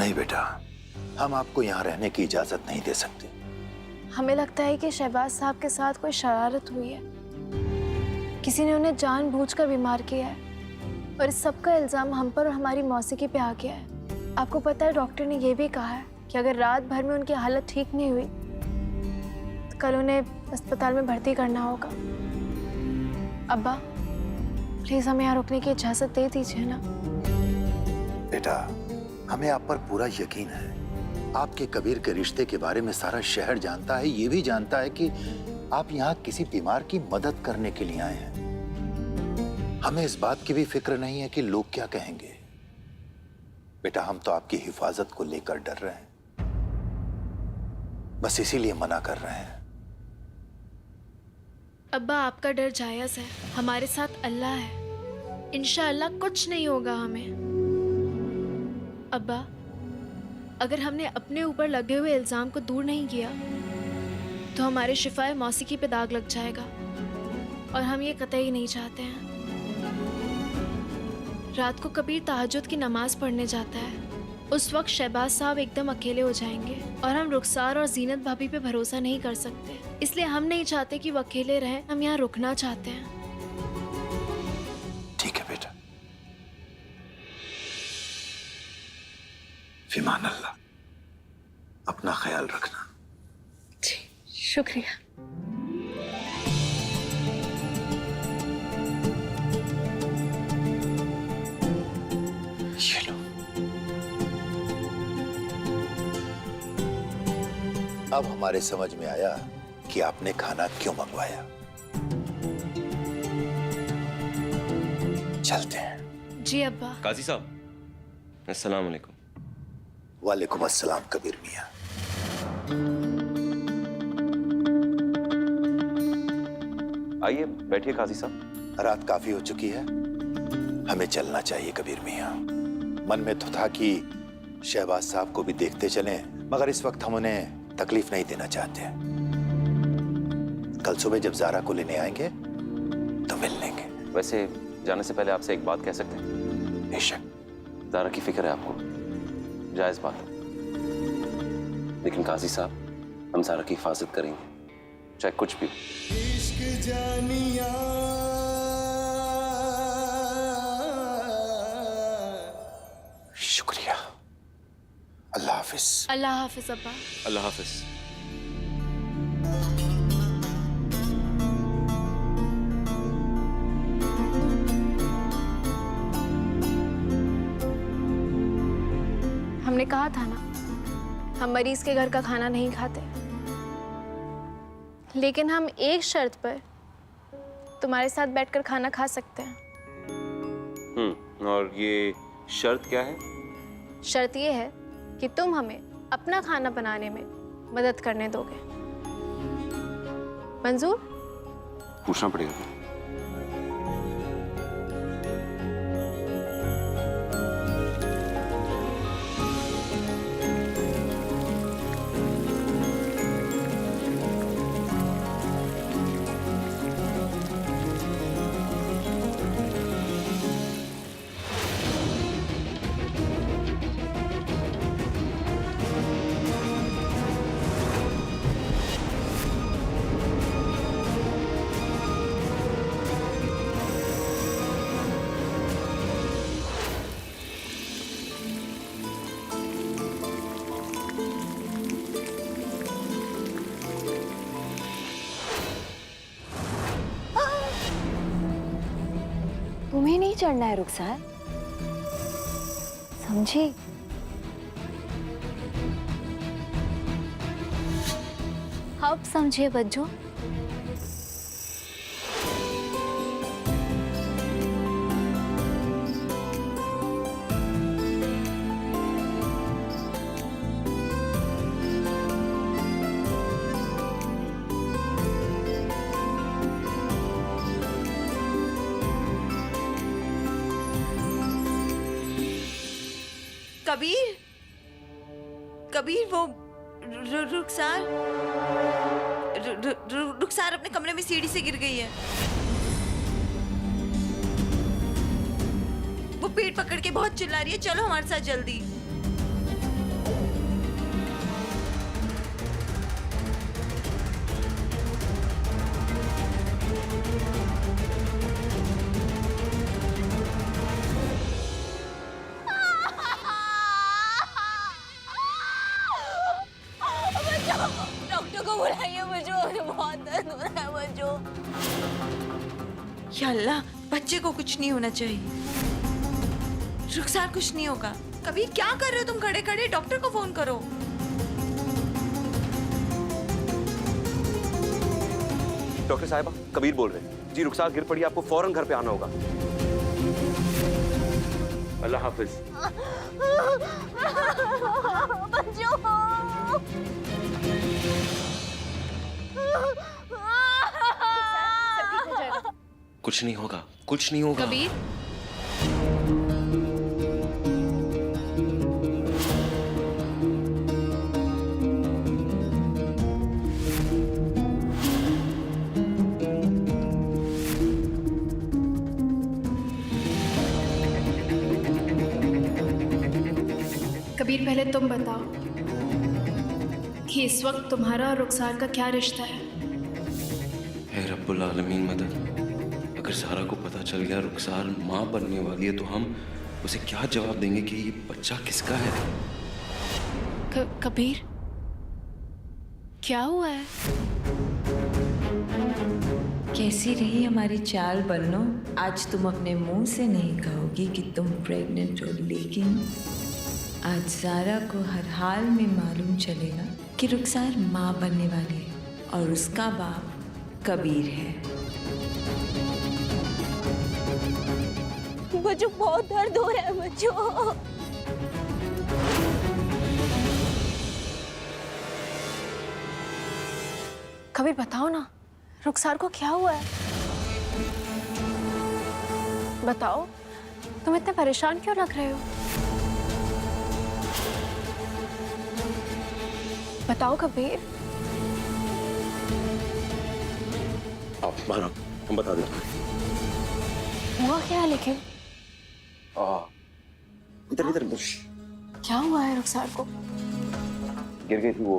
नहीं बेटा, हम आपको यहाँ रहने की इजाजत नहीं दे सकते। हमें लगता है कि शहबाज साहब के साथ कोई शरारत हुई है, किसी ने उन्हें जानबूझकर बीमार किया है और इस सब का इल्जाम हम पर और हमारी मौसीकी पे आ गया है। आपको पता है डॉक्टर ने यह भी कहा है कि अगर रात भर में उनकी हालत ठीक नहीं हुई तो कल उन्हें अस्पताल में भर्ती करना होगा। अब्बा प्लीज हमें यहाँ रुकने की इजाजत दे दीजिए ना। बेटा, हमें आप पर पूरा यकीन है। आपके कबीर के रिश्ते के बारे में सारा शहर जानता है, ये भी जानता है कि आप यहाँ किसी बीमार की मदद करने के लिए आए हैं। हमें इस बात की भी फिक्र नहीं है कि लोग क्या कहेंगे। बेटा, हम तो आपकी हिफाजत को लेकर डर रहे हैं, बस इसीलिए मना कर रहे हैं। अब्बा आपका डर जायज है, हमारे साथ अल्लाह है, इंशाअल्लाह कुछ नहीं होगा हमें। अब्बा, अगर हमने अपने ऊपर लगे हुए इल्जाम को दूर नहीं किया तो हमारे शिफाए मौसीकी पे दाग लग जाएगा और हम ये कतई नहीं चाहते हैं। रात को कबीर तहज्जुद की नमाज पढ़ने जाता है, उस वक्त शहबाज साहब एकदम अकेले हो जाएंगे और हम रुखसार और जीनत भाभी पे भरोसा नहीं कर सकते। इसलिए हम नहीं चाहते कि वो अकेले रहें, हम यहाँ रुकना चाहते हैं। ठीक है बेटा, फिमान अल्लाह, अपना ख्याल रखना। जी शुक्रिया। ये लो। अब हमारे समझ में आया कि आपने खाना क्यों मंगवाया। चलते हैं। जी अब्बा। काजी साहब, अस्सलाम वालेकुम। वालेकुम अस्सलाम कबीर मियाँ। आइए बैठिए काजी साहब। रात काफी हो चुकी है, हमें चलना चाहिए कबीर मियाँ। मन में तो था कि शहबाज साहब को भी देखते चलें, मगर इस वक्त हम उन्हें तकलीफ नहीं देना चाहते। कल सुबह जब ज़ारा को लेने आएंगे तो मिल लेंगे। वैसे जाने से पहले आपसे एक बात कह सकते हैं? बेशक। ज़ारा की फिक्र है आपको, जायज बात है, लेकिन काजी साहब हम ज़ारा की हिफाजत करेंगे चाहे कुछ भी। इश्क जानिया शुक्रिया। अल्लाह हाफिज। अल्लाह हाफिज अब्बा। अल्लाह हाफिज। हमने कहा था ना, हम मरीज के घर का खाना नहीं खाते, लेकिन हम एक शर्त पर तुम्हारे साथ बैठकर खाना खा सकते हैं। और ये शर्त क्या है? शर्त ये है कि तुम हमें अपना खाना बनाने में मदद करने दोगे। मंजूर? पूछना पड़ेगा। तुम्हें नहीं चढ़ना है रुखसार, समझी? अब समझिए बच्चों। कबीर, कबीर वो रुखसार अपने कमरे में सीढ़ी से गिर गई है। वो पेट पकड़ के बहुत चिल्ला रही है, चलो हमारे साथ जल्दी। या अल्लाह, बच्चे को कुछ नहीं होना चाहिए। रुखसार, कुछ नहीं होगा। कबीर, क्या कर रहे हो तुम खड़े खड़े? डॉक्टर को फोन करो। डॉक्टर साहिबा, कबीर बोल रहे हैं जी। रुखसार गिर पड़ी, आपको फौरन घर पे आना होगा। अल्लाह हाफिज। कुछ नहीं होगा, कुछ नहीं होगा। कबीर, कबीर पहले तुम बताओ कि इस वक्त तुम्हारा और रुखसार का क्या रिश्ता है? है रब्बुल आलमीन मदद। अगर सारा को पता चल गया रुखसार माँ बनने वाली है तो हम उसे क्या जवाब देंगे कि ये बच्चा किसका है? कबीर, क्या हुआ है? कैसी रही हमारी चाल बन्नो? आज तुम अपने मुंह से नहीं कहोगी कि तुम प्रेग्नेंट हो, लेकिन आज ज़ारा को हर हाल में मालूम चलेगा कि रुखसार माँ बनने वाली है और उसका बाप कबीर है। बच्चों, बहुत दर्द हो रहा है बच्चों। कबीर बताओ ना, रुखसार को क्या हुआ है? बताओ, तुम इतने परेशान क्यों लग रहे हो? बताओ कबीर। आप मानो, हम बता दें। हुआ क्या है लेकिन? इधर इधर क्या हुआ है रुखसार को? गिर गई थी वो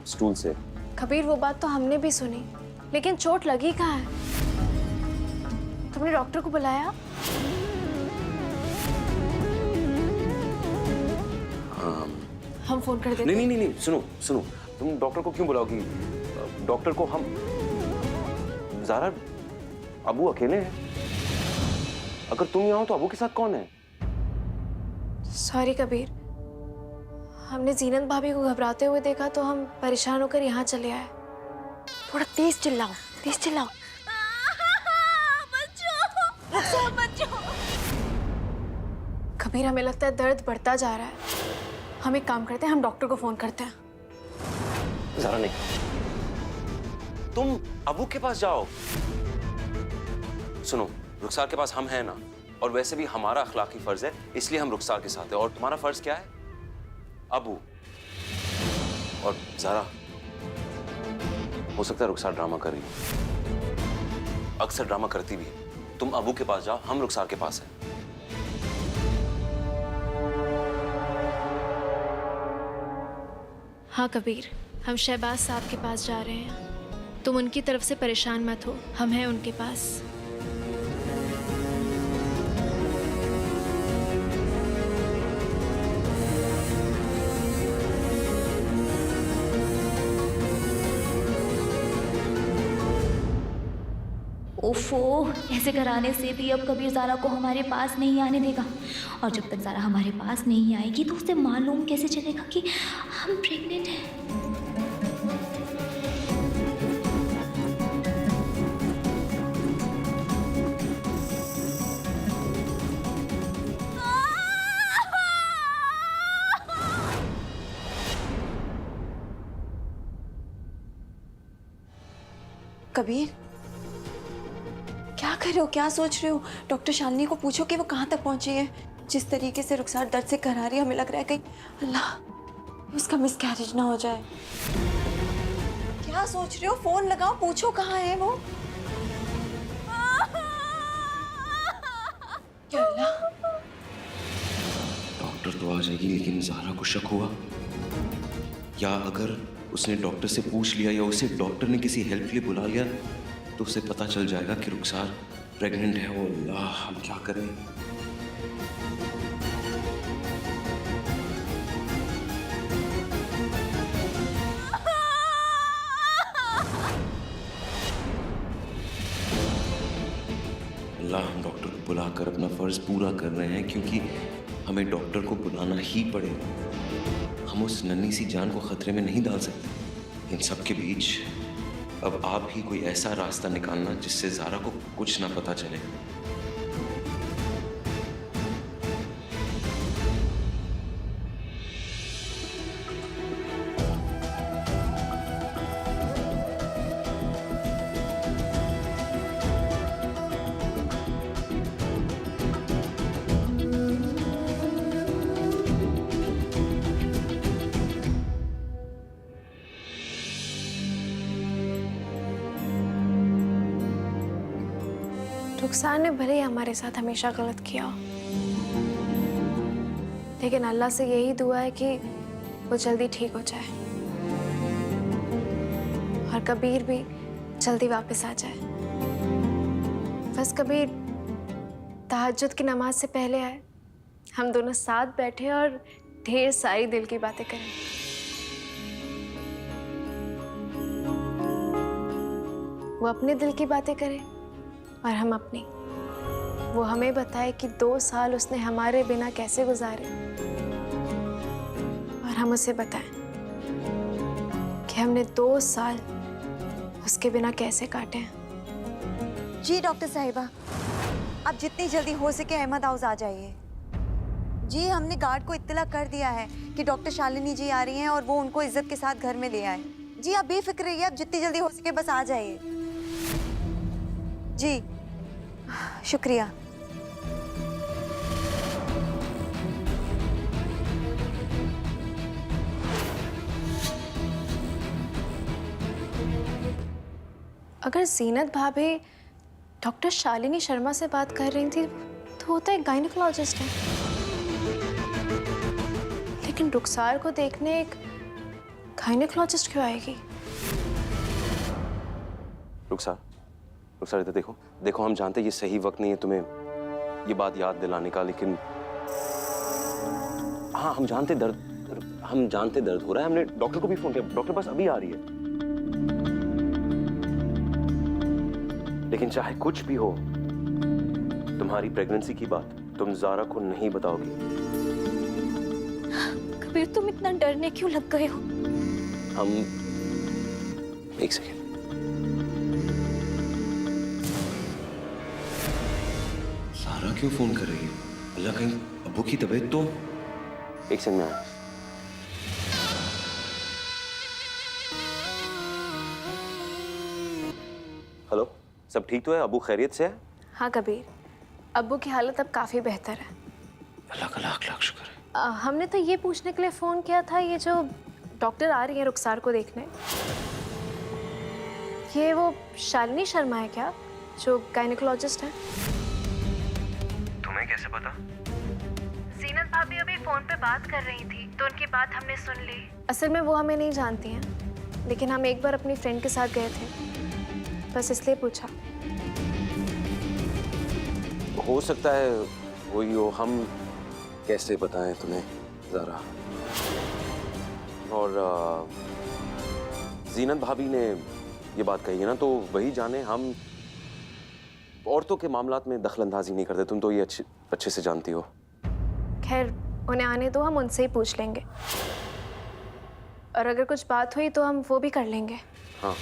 स्टूल से। कबीर, वो बात तो हमने भी सुनी, लेकिन चोट लगी कहाँ है? तुमने डॉक्टर को बुलाया? हम फोन कर देते। नहीं नहीं नहीं, सुनो सुनो, तुम डॉक्टर को क्यों बुलाओगी? डॉक्टर को हम, ज़ारा, अबू अकेले हैं। अगर तुम यहाँ हो तो अबू के साथ कौन है? सॉरी कबीर, हमने जीनत भाभी को घबराते हुए देखा तो हम परेशान होकर यहाँ चले आए। थोड़ा तेज चिल्लाओ, तेज चिल्लाओ। कबीर, हमें लगता है दर्द बढ़ता जा रहा है। हम एक काम करते हैं, हम डॉक्टर को फोन करते हैं। ज़ारा नहीं, तुम अबू के पास जाओ। सुनो, रुखसार के पास हम हैं ना, और वैसे भी हमारा अखलाकी फर्ज है, इसलिए हम रुखसार के साथ हैं। और तुम्हारा फर्ज क्या है? अबू। और ज़ारा, हो सकता है रुखसार ड्रामा कर रही हो, अक्सर ड्रामा करती भी है। तुम अबू के पास जाओ, हम रुखसार के पास हैं। हाँ कबीर, हम शहबाज साहब के पास जा रहे हैं। तुम उनकी तरफ से परेशान मत हो, हम हैं उनके पास। ओफो, ऐसे कराने से भी अब कबीर ज़ारा को हमारे पास नहीं आने देगा। और जब तक ज़ारा हमारे पास नहीं आएगी तो उसे मालूम कैसे चलेगा कि हम प्रेग्नेंट हैं। कबीर, क्या कर रहे हो? क्या सोच रहे हो? डॉक्टर शालिनी को पूछो कि वो कहाँ तक पहुंची है। जिस तरीके से रुखसार दर्द से करा रही है, हमें लग रहा है कहीं अल्लाह उसका मिसकैरेज ना हो जाए। क्या सोच रहे हो? फोन लगाओ, पूछो कहाँ है वो। क्या अल्लाह? डॉक्टर तो आ जाएगी, लेकिन ज़ारा को शक हुआ, या अगर उसने डॉक्टर से पूछ लिया या उसे डॉक्टर ने किसी हेल्प के लिए बुला लिया तो उसे पता चल जाएगा कि रुखसार प्रेग्नेंट है। ओ अल्लाह, हम क्या करें? अल्लाह हम डॉक्टर को बुलाकर अपना फर्ज पूरा कर रहे हैं, क्योंकि हमें डॉक्टर को बुलाना ही पड़ेगा। हम उस नन्ही सी जान को खतरे में नहीं डाल सकते। इन सब के बीच अब आप ही कोई ऐसा रास्ता निकालना जिससे ज़ारा को कुछ ना पता चले। रुखसार ने भले ही हमारे साथ हमेशा गलत किया हो, लेकिन अल्लाह से यही दुआ है कि वो जल्दी ठीक हो जाए और कबीर भी जल्दी वापस आ जाए। बस कबीर तहज्जुद की नमाज से पहले आए, हम दोनों साथ बैठे और ढेर सारी दिल की बातें करें। वो अपने दिल की बातें करे और हम अपनी। वो हमें बताए कि 2 साल उसने हमारे बिना कैसे गुजारे, और हम उसे बताएं कि हमने 2 साल उसके बिना कैसे काटे हैं। जी डॉक्टर साहिबा, आप जितनी जल्दी हो सके अहमद हाउस आ जाइए। जी हमने गार्ड को इत्तला कर दिया है कि डॉक्टर शालिनी जी आ रही हैं और वो उनको इज्जत के साथ घर में ले आए। जी आप बेफिक्र रहिए, आप जितनी जल्दी हो सके बस आ जाइए। जी शुक्रिया। अगर जीनत भाभी डॉक्टर शालिनी शर्मा से बात कर रही थी तो वो तो एक गायनेकोलॉजिस्ट है, लेकिन रुखसार को देखने एक गायनेकोलॉजिस्ट क्यों आएगी? रुखसार इधर देखो। देखो हम जानते ये सही वक्त नहीं है तुम्हें ये बात याद दिलाने का, लेकिन हाँ हम जानते दर्द हो रहा है। हमने डॉक्टर को भी फोन किया, डॉक्टर बस अभी आ रही है। लेकिन चाहे कुछ भी हो, तुम्हारी प्रेगनेंसी की बात तुम ज़ारा को नहीं बताओगी। कबीर तुम इतना डरने क्यों लग गए हो? हम एक सेकेंड। ज़ारा क्यों फोन कर रही है? अल्लाह कहीं अब्बू की तबीयत तो। एक सेकंड में आया। हेलो, सब ठीक तो है? अब्बू खैरियत से है? हाँ कबीर, अब्बू की हालत अब काफ़ी बेहतर है। अल्लाह का लाख लाख शुक्र है। हमने तो ये पूछने के लिए फ़ोन किया था, ये जो डॉक्टर आ रही है रुखसार को देखने, ये वो शालिनी शर्मा है क्या, जो गायनेकोलॉजिस्ट है? तुम्हें कैसे पता? जीनत भाभी अभी फ़ोन पे बात कर रही थी तो उनकी बात हमने सुन ली। असल में वो हमें नहीं जानती हैं, लेकिन हम एक बार अपनी फ्रेंड के साथ गए थे, बस इसलिए पूछा। हो सकता है वही हो, हम कैसे बताएं तुम्हें ज़ारा। और जीनत भाभी ने ये बात कही है ना, तो वही जाने। हम औरतों के मामलात में दखलंदाजी नहीं करते, तुम तो ये अच्छे से जानती हो। खैर उन्हें आने दो, हम उनसे ही पूछ लेंगे, और अगर कुछ बात हुई तो हम वो भी कर लेंगे। हाँ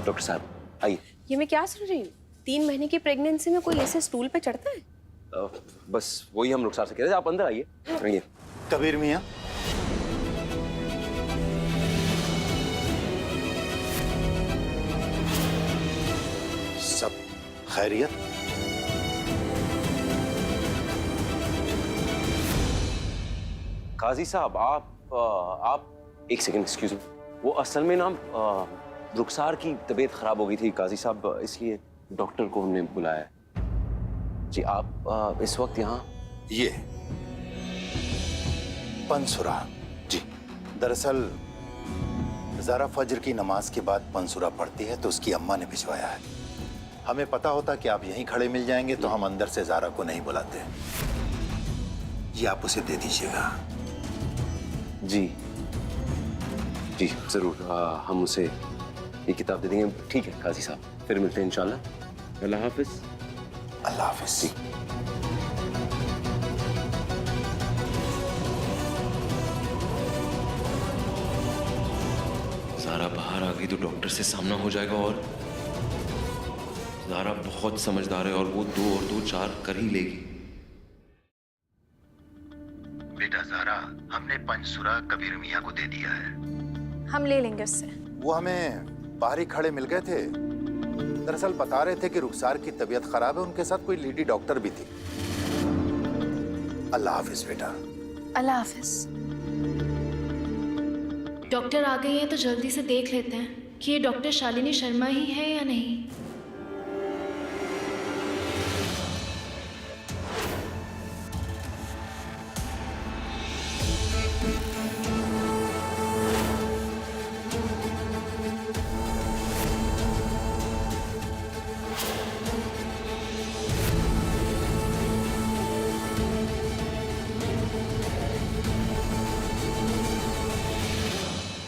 डॉक्टर साहब आइए। ये मैं क्या सुन रही हूँ? 3 महीने की प्रेगनेंसी में कोई ऐसे स्टूल पे चढ़ता है? बस वही हम रुखसार से कह रहे थे। आप अंदर आइए। आइए। कबीर मियाँ, सब खैरियत? काजी साहब आप एक सेकंड एक्सक्यूज मी। वो असल में ना रुखसार की तबीयत खराब हो गई थी काजी साहब, इसलिए डॉक्टर को हमने बुलाया है। जी आप इस वक्त यहाँ? ये पंसुरा जी, दरअसल ज़ारा फज्र की नमाज के बाद मंसूरा पढ़ती है तो उसकी अम्मा ने भिजवाया है। हमें पता होता कि आप यहीं खड़े मिल जाएंगे तो हम अंदर से ज़ारा को नहीं बुलाते। ये आप उसे दे दीजिएगा। जी जी जरूर, हम उसे ये किताब दे देंगे। ठीक है काजी साहब, फिर मिलते हैं इंशाल्लाह। अल्लाह हाफिज। अल्लाह हाफिज। ज़ारा बाहर आ गई तो डॉक्टर से सामना हो जाएगा। और ज़ारा बहुत समझदार है और वो 2 और 2 4 कर ही लेगी। बेटा ज़ारा, हमने पंचसुरा कबीर मियाँ को दे दिया है। हम ले लेंगे उससे। वो हमें बाहर ही खड़े मिल गए थे। दरअसल बता रहे थे कि रुखसार की तबीयत खराब है, उनके साथ कोई लेडी डॉक्टर भी थी। अल्लाह हाफिज बेटा। अल्लाह हाफिज। डॉक्टर आ गई हैं तो जल्दी से देख लेते हैं कि ये डॉक्टर शालिनी शर्मा ही है या नहीं।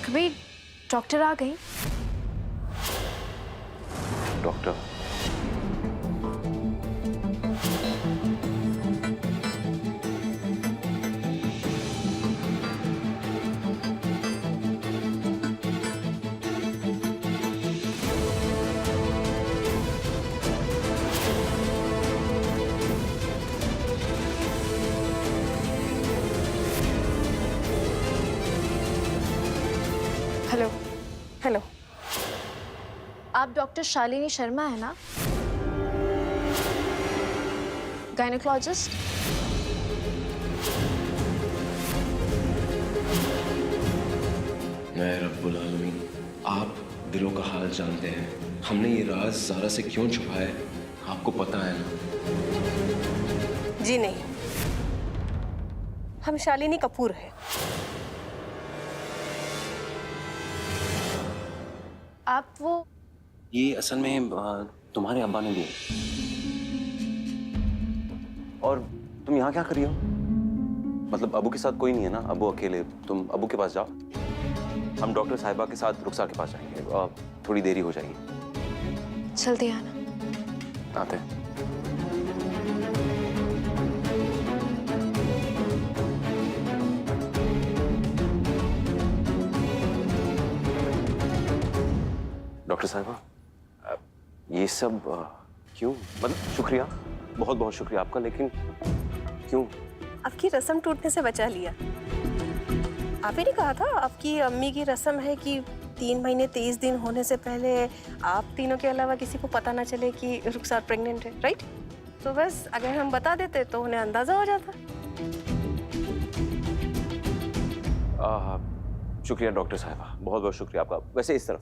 कभी डॉक्टर आ गई। Doctor hello. हेलो। आप डॉक्टर शालिनी शर्मा है ना? गायनेकोलॉजिस्ट। मैं रब्बुल आलमीन, आप दिलों का हाल जानते हैं। हमने ये राज ज़ारा से क्यों छुपाया है आपको पता है ना? जी नहीं, हम शालिनी कपूर हैं। आप वो ये असल में तुम्हारे अब्बा ने दिए। और तुम यहाँ क्या कर रही हो? मतलब अबू के साथ कोई नहीं है ना? अबू अकेले, तुम अबू के पास जाओ। हम डॉक्टर साहिबा के साथ रुखसार के पास जाएंगे। थोड़ी देरी हो जाएगी। जल्दी आना। आते हैं। डॉक्टर साहिबा, ये सब क्यों? मतलब शुक्रिया, बहुत बहुत शुक्रिया आपका, लेकिन क्यों? आपकी रस्म टूटने से बचा लिया। आप ही ने कहा था आपकी अम्मी की रस्म है कि 3 महीने 23 दिन होने से पहले आप तीनों के अलावा किसी को पता ना चले कि रुखसार प्रेग्नेंट है, राइट? तो बस अगर हम बता देते तो उन्हें अंदाजा हो जाता। शुक्रिया डॉक्टर साहिबा, बहुत बहुत शुक्रिया आपका। वैसे इस तरफ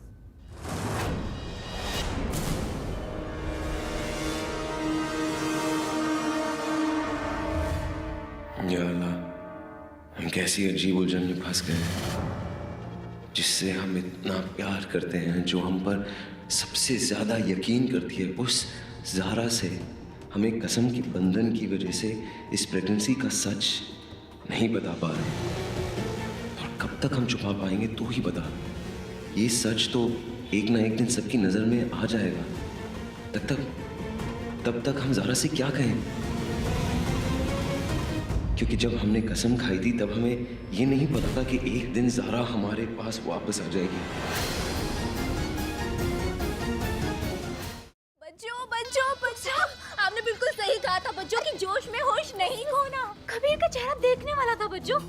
या अल्लाह, हम कैसी अजीब उलझन में फंस गए हैं, जिससे हम इतना प्यार करते हैं, जो हम पर सबसे ज्यादा यकीन करती है, उस ज़ारा से हमें कसम के बंधन की वजह से इस प्रेगनेंसी का सच नहीं बता पा रहे। और कब तक हम छुपा पाएंगे तू ही बता। ये सच तो एक ना एक दिन सबकी नज़र में आ जाएगा। तब तक हम ज़ारा से क्या कहें? क्योंकि जब हमने कसम खाई थी तब हमें ये नहीं पता था कि एक दिन ज़ारा हमारे पास वापस आ जाएगी। बच्चों बच्चों बच्चों, आपने बिल्कुल सही कहा था बच्चों कि जोश में होश नहीं खोना। कबीर का चेहरा देखने वाला था बच्चों।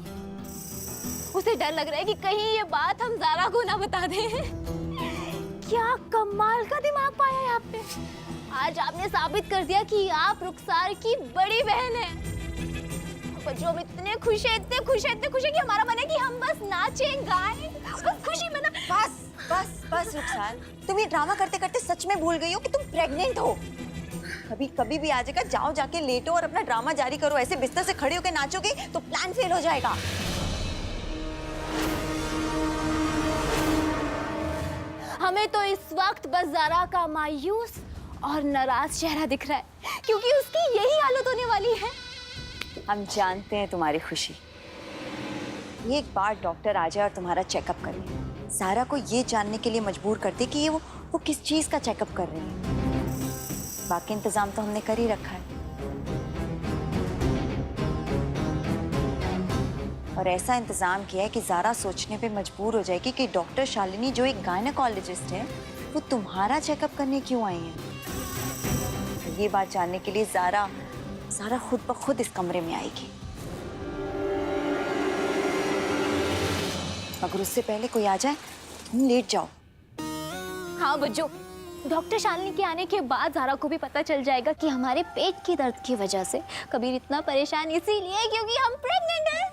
उसे डर लग रहा है कि कहीं ये बात हम ज़ारा को ना बता दें। क्या कमाल का दिमाग पाया है आपने। आज आपने साबित कर दिया कि आप रुखसार की बड़ी बहन हैं। बच्चों हम इतने खुश हैं, इतने खुश हैं, इतने खुश हैं कि हमारा मन है कि हम बस नाचें गाएं, बस खुशी में ना। बस बस बस रुखसार, तुम ये ड्रामा करते करते सच में भूल गई हो कि तुम प्रेग्नेंट हो। कभी भी आ जाएगा, जाओ जाके लेटो और अपना ड्रामा जारी करो। ऐसे बिस्तर से खड़े होकर नाचोगे तो प्लान फेल हो जाएगा। हमें तो इस वक्त बस ज़ारा का मायूस और नाराज चेहरा दिख रहा है, क्योंकि उसकी यही हालत होने वाली है। हम जानते हैं तुम्हारी खुशी। एक बार डॉक्टर आ जाए और तुम्हारा चेकअप कर ले, सारा को ये जानने के लिए मजबूर कर दे कि ये वो किस चीज का चेकअप कर रहे हैं। बाकी इंतजाम तो हमने कर ही रखा है। और ऐसा इंतजाम किया है कि ज़ारा सोचने पे मजबूर हो जाएगी कि डॉक्टर शालिनी जो एक गायनेकोलॉजिस्ट है वो तुम्हारा चेकअप करने क्यों आई है। तो ये बात जानने के लिए ज़ारा खुद ब खुद इस कमरे में आएगी। मगर उससे पहले कोई आ जाए, तुम लेट जाओ। हाँ बच्चों, डॉक्टर शालिनी के आने के बाद ज़ारा को भी पता चल जाएगा कि हमारे पेट की दर्द की वजह से कबीर इतना परेशान इसीलिए क्योंकि हम प्रेग्नेंट हैं।